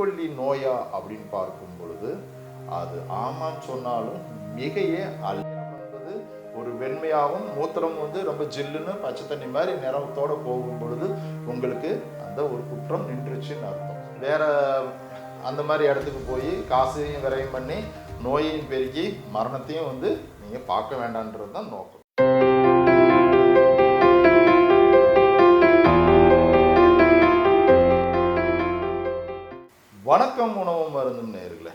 உயிர்கொல்லி நோயா அப்படின்னு பார்க்கும் பொழுது அது ஆமான்னு சொன்னாலும் மிகையே அல்ல என்பது. ஒரு வெண்மையாகவும் மூத்திரம் ரொம்ப ஜில்லுன்னு பச்சை தண்ணி மாதிரி நிறத்தோட போகும் பொழுது உங்களுக்கு அந்த ஒரு குற்றம் நின்றுச்சுன்னு அர்த்தம். வேற அந்த மாதிரி இடத்துக்கு போய் காசையும் விரையும் பண்ணி நோயையும் பெருக்கி மரணத்தையும் நீங்கள் பார்க்க வேண்டான்றது தான் நோக்கம். வணக்கம் உணவு மருந்தும் நேயர்களே.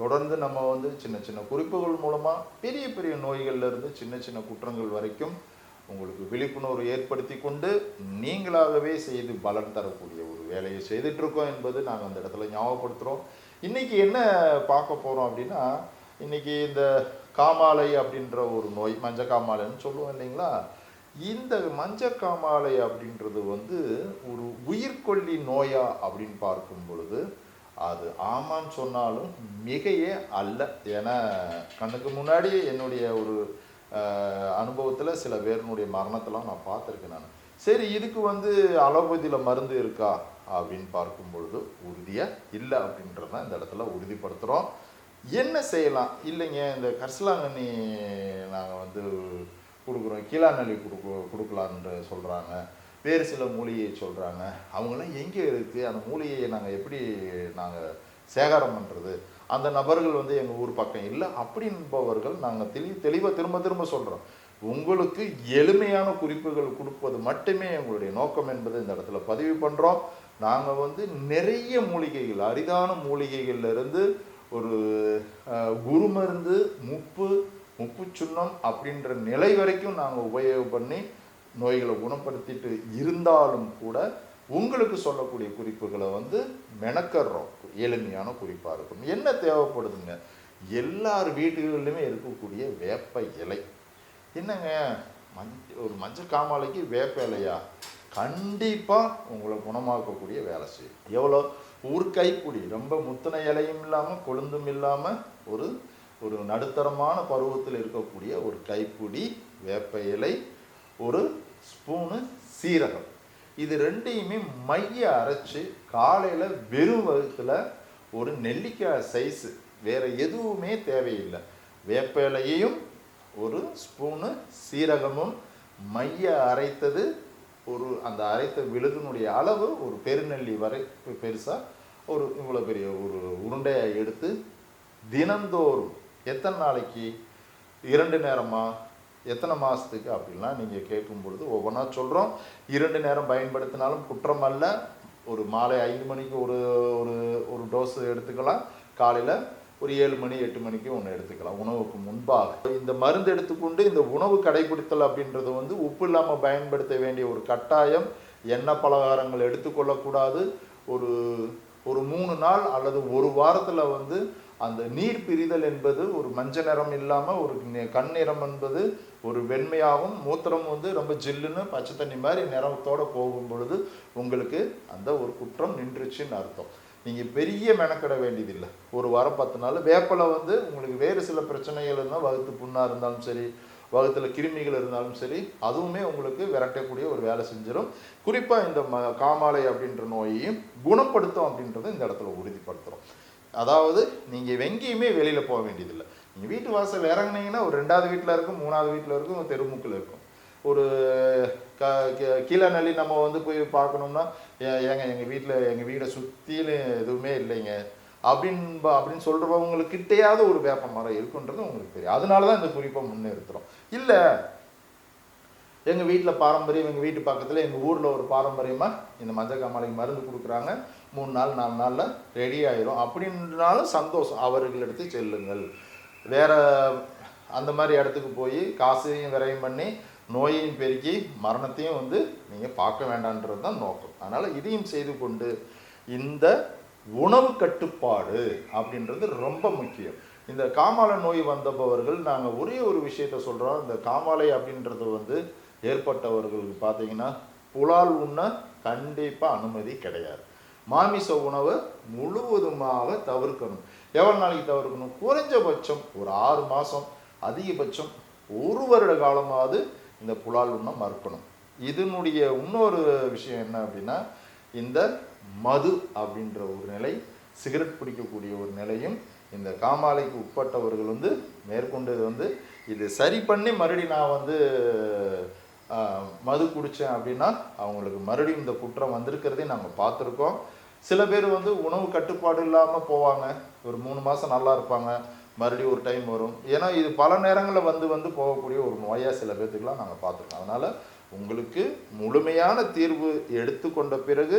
தொடர்ந்து நம்ம சின்ன சின்ன குறிப்புகள் மூலமாக பெரிய பெரிய நோய்கள்லேருந்து சின்ன சின்ன குற்றங்கள் வரைக்கும் உங்களுக்கு விழிப்புணர்வு ஏற்படுத்தி கொண்டு நீங்களாகவே செய்து பலன் தரக்கூடிய ஒரு வேலையை செய்துட்ருக்கோம் என்பது நாங்கள் அந்த இடத்துல ஞாபகப்படுத்துகிறோம். இன்றைக்கி என்ன பார்க்க போகிறோம் அப்படின்னா, இன்றைக்கி இந்த காமாலை அப்படின்ற ஒரு நோய், மஞ்சள் காமாலைன்னு சொல்லுவோம் இல்லைங்களா. இந்த மஞ்சள் காமாலை அப்படின்றது ஒரு உயிர்கொல்லி நோயா அப்படின்னு பார்க்கும் பொழுது அது ஆமான்னு சொன்னாலும் மிகையே அல்ல. ஏன்னா கண்ணுக்கு முன்னாடி என்னுடைய ஒரு அனுபவத்தில் சில பேருனுடைய மரணத்தெல்லாம் நான் பார்த்துருக்கேன். நான் சரி இதுக்கு அலோபதியில் மருந்து இருக்கா அப்படின்னு பார்க்கும் பொழுது உறுதியாக இல்லை அப்படின்றத இந்த இடத்துல உறுதிப்படுத்துகிறோம். என்ன செய்யலாம்? இல்லைங்க, இந்த கரிசலாங்கண்ணி நாங்கள் கொடுக்குறோம், கீழாநெல்லி கொடுக்கலான்னு சொல்கிறாங்க, வேறு சில மூலிகையை சொல்கிறாங்க. அவங்களாம் எங்கே இருக்குது, அந்த மூலிகையை நாங்கள் எப்படி சேகாரம் பண்ணுறது, அந்த நபர்கள் எங்கள் ஊர் பக்கம் இல்லை அப்படின்பவர்கள் நாங்கள் தெளிவாக திரும்ப சொல்கிறோம். உங்களுக்கு எளிமையான குறிப்புகள் கொடுப்பது மட்டுமே எங்களுடைய நோக்கம் என்பதை இந்த இடத்துல பதிவு பண்ணுறோம். நாங்கள் நிறைய மூலிகைகள், அரிதான மூலிகைகள்லேருந்து ஒரு குருமருந்து, முப்பு சுண்ணம் அப்படின்ற நிலை வரைக்கும் நாங்கள் உபயோகம் பண்ணி நோய்களை குணப்படுத்திட்டு இருந்தாலும் கூட உங்களுக்கு சொல்லக்கூடிய குறிப்புகளை மெனக்கறோம். எளிமையான குறிப்பாக இருக்கும். என்ன தேவைப்படுதுங்க? எல்லார் வீடுகளிலுமே இருக்கக்கூடிய வேப்ப இலை. என்னங்க ஒரு மஞ்சள் காமாலைக்கு வேப்ப இலையா? கண்டிப்பாக உங்களை குணமாக்கக்கூடிய வேலை செய்யும். எவ்வளோ? ஒரு கைப்பிடி, ரொம்ப முத்தின இலையும் இல்லாமல் கொழுந்தும் இல்லாமல் ஒரு நடுத்தரமான பருவத்தில் இருக்கக்கூடிய ஒரு கைப்பிடி வேப்ப இலை, ஒரு ஸ்பூனு சீரகம், இது ரெண்டையுமே மைய அரைச்சி காலையில் வெறும் வகுத்தில் ஒரு நெல்லிக்காய் சைஸு, வேறு எதுவுமே தேவையில்லை, வேப்ப இலையையும் ஒரு ஸ்பூனு சீரகமும் மைய அரைத்தது, அந்த அரைத்த விழுதுனுடைய அளவு ஒரு பெருநெல்லி வரை பெருசாக இவ்வளோ பெரிய ஒரு உருண்டையை எடுத்து தினந்தோறும் எத்தனை நாளைக்கு, 2 நேரமா, எத்தனை மாதத்துக்கு அப்படின்லாம் நீங்கள் கேட்கும் பொழுது ஒவ்வொன்றா சொல்கிறோம். 2 நேரம் பயன்படுத்தினாலும் குற்றம் அல்ல. ஒரு மாலை 5 மணிக்கு ஒரு டோஸு எடுத்துக்கலாம், காலையில் ஒரு 7 மணி 8 மணிக்கு ஒன்று எடுத்துக்கலாம் உணவுக்கு முன்பாக. இந்த மருந்து எடுத்துக்கொண்டு இந்த உணவு கடைபிடித்தல் அப்படின்றது உப்பு இல்லாமல் பயன்படுத்த வேண்டிய ஒரு கட்டாயம். எண்ணெய் பலகாரங்கள் எடுத்துக்கொள்ளக்கூடாது. ஒரு 3 நாள் அல்லது ஒரு வாரத்தில் அந்த நீர் பிரிதல் என்பது ஒரு மஞ்சள் நிறம் இல்லாமல் ஒரு கண் நிறம் என்பது ஒரு வெண்மையாகவும் மூத்திரம் ரொம்ப ஜில்லுன்னு பச்சை தண்ணி மாதிரி நிறத்தோடு போகும் பொழுது உங்களுக்கு அந்த ஒரு குற்றம் நின்றுச்சுன்னு அர்த்தம். நீங்கள் பெரிய மெனக்கிட வேண்டியதில்லை. ஒரு வாரம் 10 நாள் வேப்பலை உங்களுக்கு வேறு சில பிரச்சனைகள் இருந்தால், வகுத்து புண்ணாக இருந்தாலும் சரி, வகுத்தில் கிருமிகள் இருந்தாலும் சரி, அதுவுமே உங்களுக்கு விரட்டக்கூடிய ஒரு வேலை செஞ்சிடும். குறிப்பாக இந்த காமாலை அப்படின்ற நோயையும் குணப்படுத்தும் அப்படின்றத இந்த இடத்துல உறுதிப்படுத்துகிறோம். அதாவது நீங்கள் எங்கேயுமே வெளியில் போக வேண்டியதில்லை. நீங்கள் வீட்டு வாசல் இறங்குனீங்கன்னா ஒரு 2வது வீட்டில் இருக்கும், 3வது வீட்டில் இருக்கும், தெருமுக்கில் இருக்கும். ஒரு கீழநெல்லி நம்ம போய் பார்க்கணும்னா, எங்கள் வீடை சுற்றிலும் எதுவுமே இல்லைங்க அப்படின்னு சொல்கிறவங்களுக்கிட்டையாவது ஒரு வேப்ப மரம் இருக்குன்றது உங்களுக்கு தெரியும். அதனால தான் இந்த குறிப்பை முன்னெடுத்துகிறோம். இல்லை எங்கள் வீட்டில் பாரம்பரியம், எங்கள் வீட்டு பக்கத்தில் எங்கள் ஊரில் ஒரு பாரம்பரியமாக இந்த மஞ்சள் காமாலைக்கு மருந்து கொடுக்குறாங்க, 3 நாள் 4 நாளில் ரெடி ஆயிரும் அப்படின்னாலும் சந்தோஷம், அவர்களிடத்து செல்லுங்கள். வேறு அந்த மாதிரி இடத்துக்கு போய் காசையும் விரையும் பண்ணி நோயையும் பெருக்கி மரணத்தையும் நீங்கள் பார்க்க வேண்டான்றது தான் நோக்கம். அதனால் இதையும் செய்து கொண்டு இந்த உணவு கட்டுப்பாடு அப்படின்றது ரொம்ப முக்கியம். இந்த காமாலை நோய் வந்தபவர்கள் நாங்கள் ஒரே ஒரு விஷயத்த சொல்கிறோம். இந்த காமாலை அப்படின்றது ஏற்பட்டவர்களுக்கு பார்த்தீங்கன்னா புலால் உண்ண கண்டிப்பாக அனுமதி கிடையாது. மாமிச உணவை முழுவதுமாக தவிர்க்கணும். எவ்வளோ நாளைக்கு தவிர்க்கணும்? குறைஞ்சபட்சம் ஒரு 6 மாதம், அதிகபட்சம் 1 வருட காலமாவது இந்த புலால் உண்ண மறுக்கணும். இதனுடைய இன்னொரு விஷயம் என்ன அப்படின்னா, இந்த மது அப்படின்ற ஒரு நிலை, சிகரெட் பிடிக்கக்கூடிய ஒரு நிலையும் இந்த காமாலைக்கு உட்பட்டவர்கள் வந்து மேற்கொண்டது வந்து இது சரி பண்ணி மறுபடியும் நான் வந்து மது குடித்தேன் அப்படின்னா அவங்களுக்கு மறுபடியும் இந்த குற்றம் வந்திருக்கிறதே நாங்கள் பார்த்துருக்கோம். சில பேர் வந்து உணவு கட்டுப்பாடு இல்லாமல் போவாங்க, ஒரு 3 மாதம் நல்லா இருப்பாங்க, மறுபடியும் ஒரு டைம் வரும். ஏன்னா இது பல நேரங்களில் வந்து போகக்கூடிய ஒரு நோயாக சில பேர்த்துக்கெலாம் நாங்கள் பார்த்துருக்கோம். அதனால் உங்களுக்கு முழுமையான தீர்வு எடுத்துக்கொண்ட பிறகு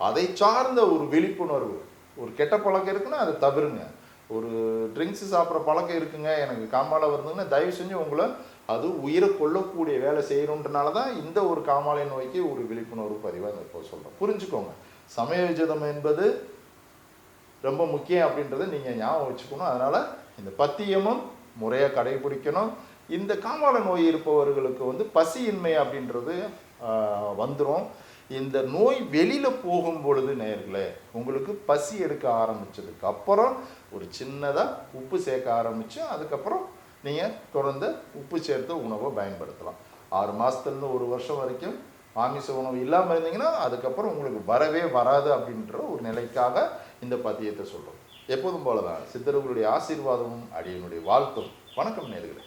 அதை சார்ந்த ஒரு விழிப்புணர்வு, ஒரு கெட்ட பழக்கம் இருக்குன்னா அதை தவிருங்க. ஒரு ட்ரிங்க்ஸு சாப்பிட்ற பழக்கம் இருக்குங்க, எனக்கு காமாலை வருதுங்கன்னா தயவு செஞ்சு உங்களை அது உயிரை கொள்ளக்கூடிய வேலை செய்யணுன்றனால தான் இந்த ஒரு காமாலை நோய்க்கு ஒரு விழிப்புணர்வு பதிவாக இப்போ சொல்கிறோம். புரிஞ்சுக்கோங்க, சமயோஜிதம் என்பது ரொம்ப முக்கியம் அப்படின்றத நீங்கள் ஞாபகம் வச்சுக்கணும். அதனால் இந்த பத்தியமும் முறையாக கடைபிடிக்கணும். இந்த காமாலை நோய் இருப்பவர்களுக்கு வந்து பசியின்மை அப்படின்றது வந்துடும். இந்த நோய் வெளியில் போகும் பொழுது நேர்களே உங்களுக்கு பசி எடுக்க ஆரம்பித்ததுக்கு அப்புறம் ஒரு சின்னதாக உப்பு சேர்க்க ஆரம்பித்து அதுக்கப்புறம் நீங்கள் தொடர்ந்து உப்பு சேர்த்த உணவை பயன்படுத்தலாம். 6 மாதத்துலேருந்து 1 வருஷம் வரைக்கும் மாமிச உணவு இல்லாமல் இருந்தீங்கன்னா அதுக்கப்புறம் உங்களுக்கு வரவே வராது அப்படின்ற ஒரு நிலைக்காக இந்த பத்தியத்தை சொல்கிறோம். எப்போதும் போல தான் சித்தர்களுடைய ஆசீர்வாதமும் அடியனுடைய வாழ்த்தும். வணக்கம் நேர்களே.